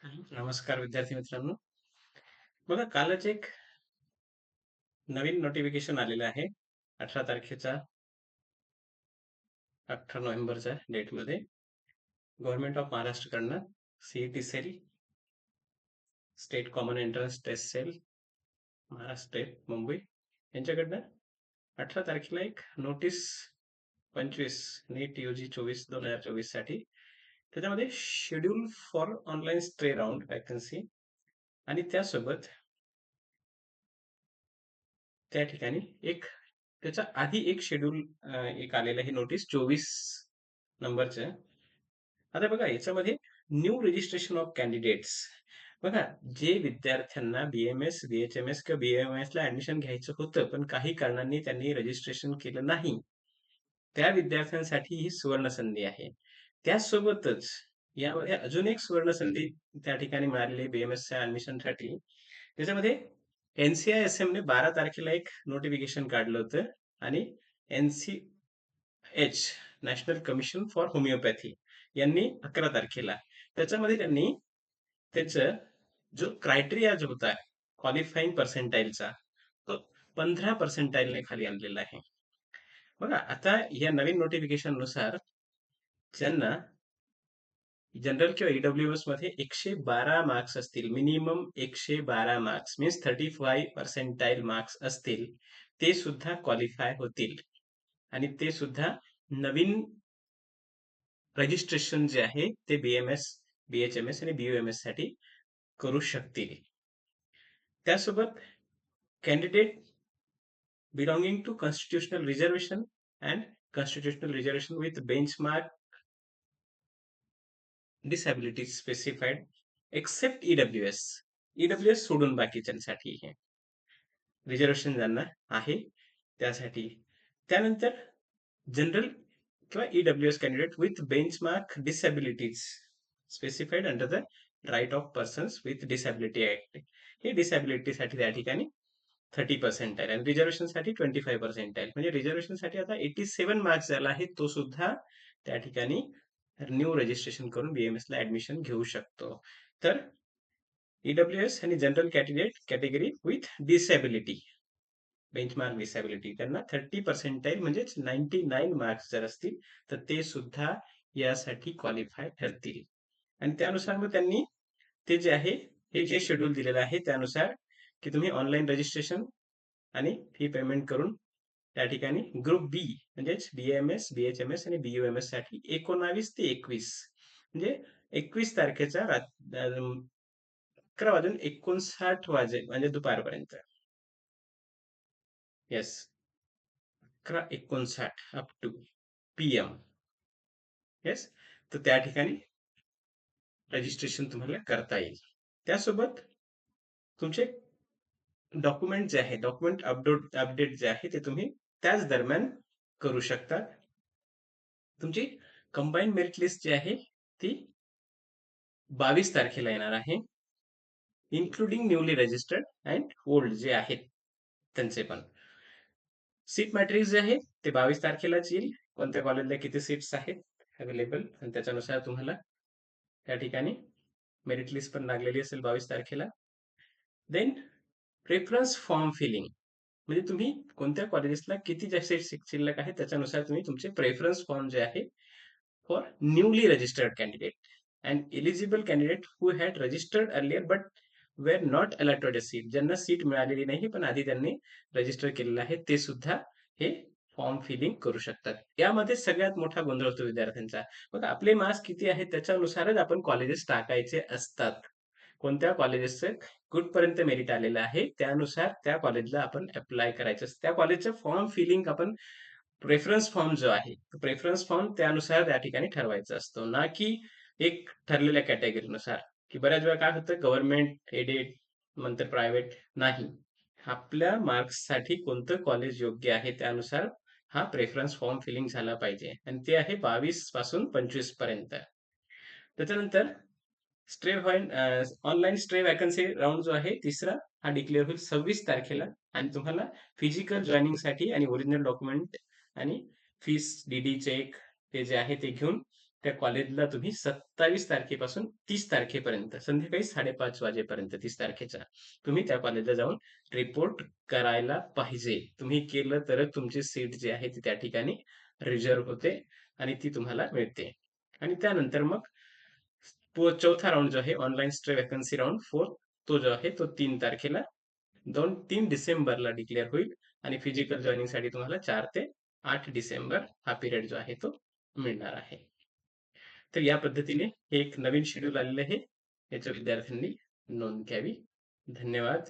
नमस्कार विद्यार्थी मित्रांनो. बघा कालच एक नवीन नोटिफिकेशन आलेलं आहे. 18 तारखेचा 18 नोव्हेंबरच्या डेटमध्ये गव्हर्नमेंट ऑफ महाराष्ट्रकडनं CET cell, state common entrance test cell, Maharashtra state Mumbai यांच्याकडनं 18 तारखेला एक नोटीस 25 नीट यूजी 2024 साठी त्याच्यामध्ये schedule for online stray round vacancy आणि त्यासोबत त्या ठिकाणी एक त्याच्या आधी एक शेड्यूल एक आलेलं आहे नोटीस 24 नंबरचं. आता बघा याच्यामध्ये न्यू रजिस्ट्रेशन ऑफ कॅन्डिडेट्स. बघा जे विद्यार्थ्यांना बीएमएस, बीएचएमएस किंवा बीएमएस ला ऍडमिशन घ्यायचं होतं पण काही कारणांनी त्यांनी रजिस्ट्रेशन केलं नाही, त्या विद्यार्थ्यांसाठी ही सुवर्ण संधी आहे. त्यासोबतच यामध्ये अजून एक सुवर्ण संधी त्या ठिकाणी मिळालेली बीएमएसच्या ऍडमिशनसाठी. त्याच्यामध्ये एनसीआयएसएम ने 12 तारखेला एक नोटिफिकेशन काढलं होतं आणि NCH national commission for homeopathy यांनी 11 तारखेला त्याच्यामध्ये त्यांनी त्याचं जो क्रायटेरिया जो होता क्वालिफाईंग पर्सेंटाईलचा तो 15% खाली आणलेला आहे. बघा आता या नवीन नोटिफिकेशन नुसार ज्यांना जनरल किंवा ईडब्ल्यूएस मध्ये 112 मार्क्स असतील, मिनिमम 112 मार्क्स मीन्स 35% मार्क्स असतील, ते सुद्धा क्वालिफाय होतील आणि ते सुद्धा नवीन रजिस्ट्रेशन जे आहे ते बीएमएस, बीएचएमएस आणि बीयूएमएस साठी करू शकतील. त्यासोबत candidate belonging to constitutional reservation and constitutional reservation with benchmark disability specified except EWS. EWS सोडून बाकीच्यांसाठी हे रिझर्वेशन ज्यांना आहे त्यासाठी. त्यानंतर जनरल किंवा EWS candidate with benchmark disabilities specified under the right of persons with disability act. हे डिसॅबिलिटीसाठी त्या ठिकाणी 30% आहे आणि रिझर्वेशन साठी 25% म्हणजे रिझर्वेशन साठी आता 87 मार्क्स झाला आहे तो सुद्धा त्या ठिकाणी न्यू रजिस्ट्रेशन करून बीएमएस ला ऍडमिशन घेऊ शकतो. तर ईडब्ल्यूएस आणि general category with disability, benchmark disability त्यांना 30% म्हणजेच 99 मार्क्स जर असतील तर ते सुद्धा यासाठी क्वालिफाय ठरतील. आणि त्यानुसार मग त्यांनी ते जे आहे हे जे शेड्यूल दिलेलं आहे त्यानुसार की तुम्ही ऑनलाईन रजिस्ट्रेशन आणि फी पेमेंट करून त्या ठिकाणी ग्रुप बी म्हणजेच बीएमएस, बीएचएमएस आणि बीयूएमएस साठी 19 ते 21 म्हणजे 21 तारखेचा 11:59 वाजे म्हणजे दुपारपर्यंत. Yes, 11:59 up to PM. Yes, तर त्या ठिकाणी रजिस्ट्रेशन तुम्हाला करता येईल. त्यासोबत तुमचे डॉक्युमेंट जे आहे, डॉक्युमेंट अपडेट जे आहे ते तुम्ही त्याच दरम्यान करू शकता. तुमची कंबाईंड मेरिट लिस्ट जी आहे ती 22 तारखेला येणार आहे, including newly registered and old जे आहेत त्यांचे पण. सीट मॅट्रिक्स जे आहे ते 22 तारखेलाच येईल, कोणत्या कॉलेजला किती सीट्स आहेत अवेलेबल आणि त्याच्यानुसार तुम्हाला त्या ठिकाणी मेरिट लिस्ट पण लागलेली असेल 22 तारखेला. देन प्रेफरन्स फॉर्म फिलिंग म्हणजे तुम्ही कोणत्या कॉलेजेसला किती जास्त सीट शिल्लक आहे त्याच्यानुसार तुम्ही तुमचे प्रेफरन्स फॉर्म जे आहे for newly registered candidate and eligible candidate who had registered earlier but were not allotted a seat, ज्यांना सीट मिळालेली नाही पण आधी त्यांनी रजिस्टर केलेलं आहे ते सुद्धा हे फॉर्म फिलिंग करू शकतात. यामध्ये सगळ्यात मोठा गोंधळ होतो विद्यार्थ्यांचा. मग आपले मार्क्स किती आहेत त्याच्यानुसारच आपण कॉलेजेस टाकायचे असतात. कोणत्या कॉलेजेसचं कुठपर्यंत मेरिट आलेलं आहे त्यानुसार त्या कॉलेजला आपण अप्लाय करायचं असतं. त्या कॉलेजचं फॉर्म फिलिंग आपण प्रेफरन्स फॉर्म जो आहे प्रेफरन्स फॉर्म त्यानुसार त्या ठिकाणी ठरवायचा असतो, ना की एक ठरलेल्या कॅटेगरीनुसार. की बऱ्याच वेळा काय होतं गव्हर्नमेंट एडेड नंतर प्रायव्हेट नाही, आपल्या मार्क्ससाठी कोणतं कॉलेज योग्य आहे त्यानुसार हा प्रेफरन्स फॉर्म फिलिंग झाला पाहिजे आणि ते आहे 22 पासून 25 पर्यंत. त्याच्यानंतर stray online stray vacancy round जो आहे तिसरा हा डिक्लेअर होईल 26 तारखेला आणि तुम्हाला फिजिकल जॉईनिंग साठी आणि ओरिजिनल डॉक्युमेंट आणि फीस डीडी चेक ते जे आहे ते घेऊन त्या कॉलेजला तुम्ही 27 तारखेपासून 30 तारखेपर्यंत संध्याकाळी 5:30 वाजेपर्यंत 30 तारखेच्या तुम्ही त्या कॉलेजला जाऊन रिपोर्ट करायला पाहिजे. तुम्ही केलं तरच तुमची सीट जी आहे ती त्या ठिकाणी रिझर्व्ह होते आणि ती तुम्हाला मिळते. आणि त्यानंतर मग चौथा राउंड जो आहे ऑनलाईन स्ट्रे वॅकन्सी राउंड 4 तो जो आहे तो 3 तारखेला 3 डिसेंबरला डिक्लेअर होईल आणि फिजिकल जॉइनिंगसाठी तुम्हाला 4 ते 8 डिसेंबर हा पिरियड जो आहे तो मिळणार आहे. तर या पद्धतीने हे एक नवीन शेड्यूल आलेलं आहे. याच्या विद्यार्थ्यांनी नोंद घ्यावी. धन्यवाद.